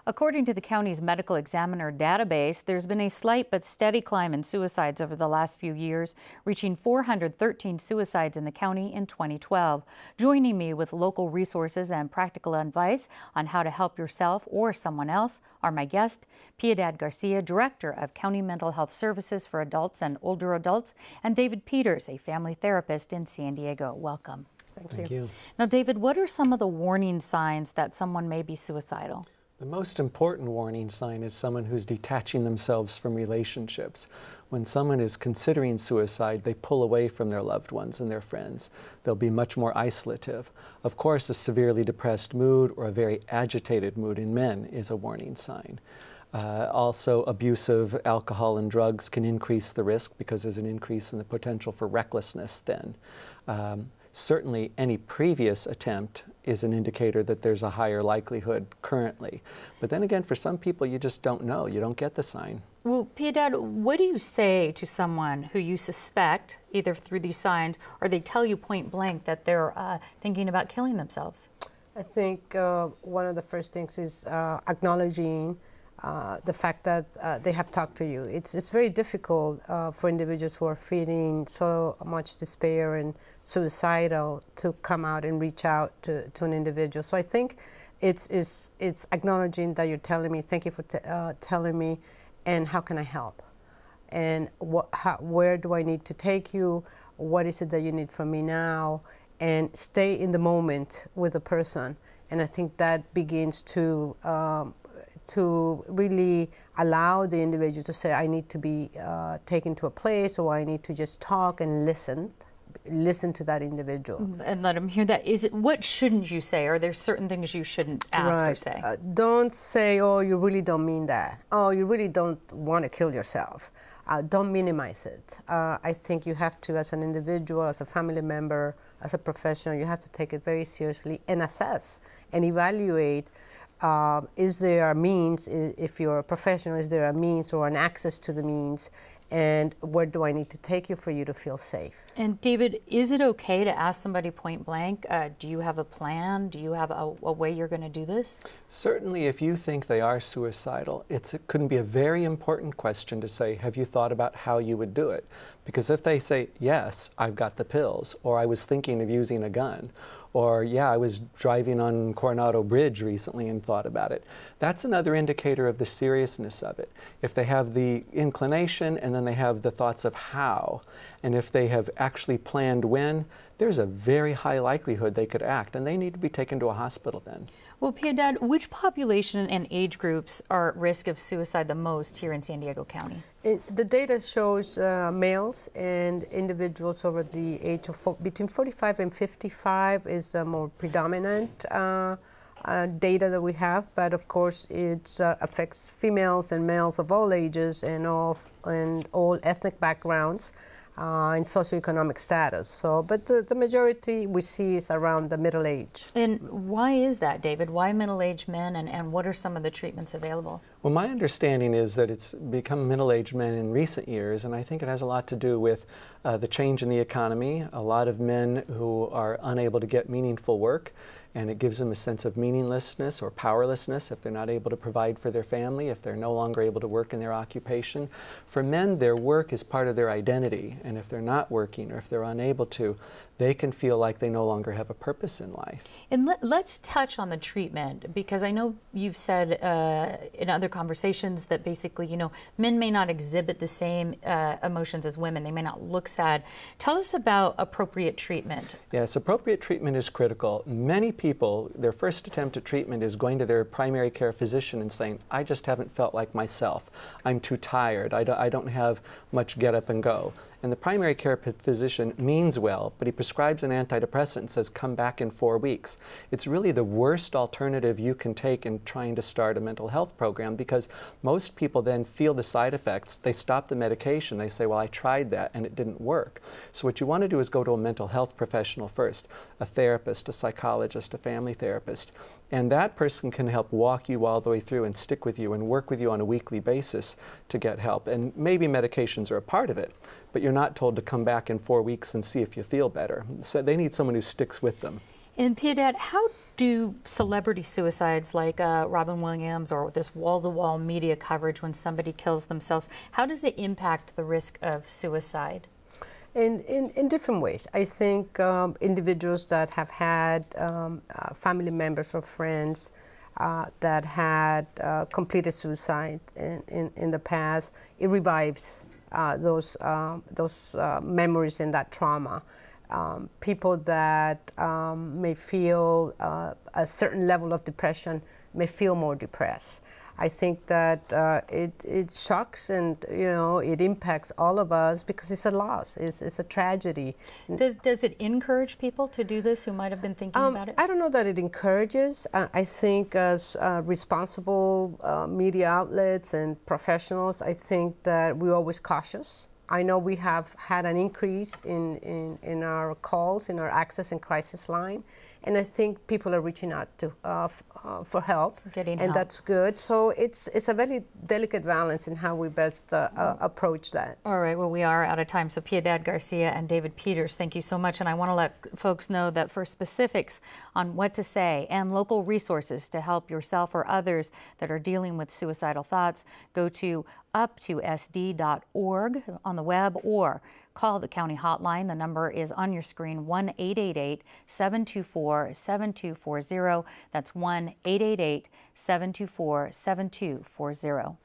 According to the county's medical examiner database, there's been a slight but steady climb in suicides over the last few years, reaching 413 suicides in the county in 2012. Joining me with local resources and practical advice on how to help yourself or someone else are my guest, Piedad Garcia, Director of County Mental Health Services for Adults and Older Adults, and David Peters, a family therapist in San Diego. Welcome. Thank you. Now, David, what are some of the warning signs that someone may be suicidal? The most important warning sign is someone who's detaching themselves from relationships. When someone is considering suicide, they pull away from their loved ones and their friends. They'll be much more isolative. Of course, a severely depressed mood or a very agitated mood in men is a warning sign. Also, abuse of alcohol and drugs can increase the risk because there's an increase in the potential for recklessness then. Certainly, any previous attempt is an indicator that there's a higher likelihood currently. But then again, for some people, you just don't know. You don't get the sign. Well, Piedad, what do you say to someone who you suspect, either through these signs or they tell you point blank that they're thinking about killing themselves? I think one of the first things is acknowledging the fact that they have talked to you. It's very difficult for individuals who are feeling so much despair and suicidal to come out and reach out to an individual. So I think it's acknowledging that you're telling me, thank you for telling me, and how can I help? And where do I need to take you? What is it that you need from me now? And stay in the moment with the person. And I think that begins to really allow the individual to say, I need to be taken to a place, or I need to just talk and listen to that individual. And let them hear that. What shouldn't you say? Are there certain things you shouldn't ask or say? Don't say, oh, you really don't mean that. Oh, you really don't want to kill yourself. Don't minimize it. I think you have to, as an individual, as a family member, as a professional, you have to take it very seriously and assess and evaluate. Is there a means, if you're a professional, is there a means or an access to the means, and where do I need to take you for you to feel safe? And David, is it okay to ask somebody point blank, do you have a plan? Do you have a way you're going to do this? Certainly, if you think they are suicidal, it couldn't be a very important question to say, have you thought about how you would do it? Because if they say, yes, I've got the pills, or I was thinking of using a gun, or yeah, I was driving on Coronado Bridge recently and thought about it, that's another indicator of the seriousness of it. If they have the inclination and then they have the thoughts of how, and if they have actually planned when, there's a very high likelihood they could act, and they need to be taken to a hospital then. Well, Piedad, which population and age groups are at risk of suicide the most here in San Diego County? The data shows males and individuals over the age of between 45 and 55 is more predominant data that we have, but of course it affects females and males of all ages and all ethnic backgrounds. And socioeconomic status. So, but the majority we see is around the middle age. And why is that, David? Why middle-aged men, and what are some of the treatments available? Well, my understanding is that it's become middle-aged men in recent years, and I think it has a lot to do with the change in the economy, a lot of men who are unable to get meaningful work, and it gives them a sense of meaninglessness or powerlessness if they're not able to provide for their family, if they're no longer able to work in their occupation. For men, their work is part of their identity, and if they're not working or if they're unable to, they can feel like they no longer have a purpose in life. And let's touch on the treatment, because I know you've said in other conversations that basically, you know, men may not exhibit the same emotions as women. They may not look sad. Tell us about appropriate treatment. Yes, appropriate treatment is critical. Many people, their first attempt at treatment is going to their primary care physician and saying, I just haven't felt like myself. I'm too tired. I don't have much get up and go. And the primary care physician means well, but he prescribes an antidepressant and says, come back in 4 weeks. It's really the worst alternative you can take in trying to start a mental health program, because most people then feel the side effects. They stop the medication. They say, well, I tried that and it didn't work. So what you want to do is go to a mental health professional first, a therapist, a psychologist, a family therapist. And that person can help walk you all the way through and stick with you and work with you on a weekly basis to get help. And maybe medications are a part of it, but you're not told to come back in 4 weeks and see if you feel better. So they need someone who sticks with them. And Piedad, how do celebrity suicides like Robin Williams or this wall-to-wall media coverage when somebody kills themselves, how does it impact the risk of suicide? In different ways. I think individuals that have had family members or friends that had completed suicide in the past, it revives those memories and that trauma. People that may feel a certain level of depression may feel more depressed. I think that it shocks and it impacts all of us because it's a loss. It's a tragedy. Does it encourage people to do this who might have been thinking about it? I don't know that it encourages. I think as responsible media outlets and professionals, I think that we're always cautious. I know we have had an increase in our calls, in our access and crisis line, and I think people are reaching out to for help, and that's good. So it's a very delicate balance in how we best approach that. All right, well, we are out of time. So Piedad Garcia and David Peters, thank you so much. And I want to let folks know that for specifics on what to say and local resources to help yourself or others that are dealing with suicidal thoughts, go to up2sd.org on the web or call the county hotline. The number is on your screen, 1-888-724-7240. That's 1-888-724-7240.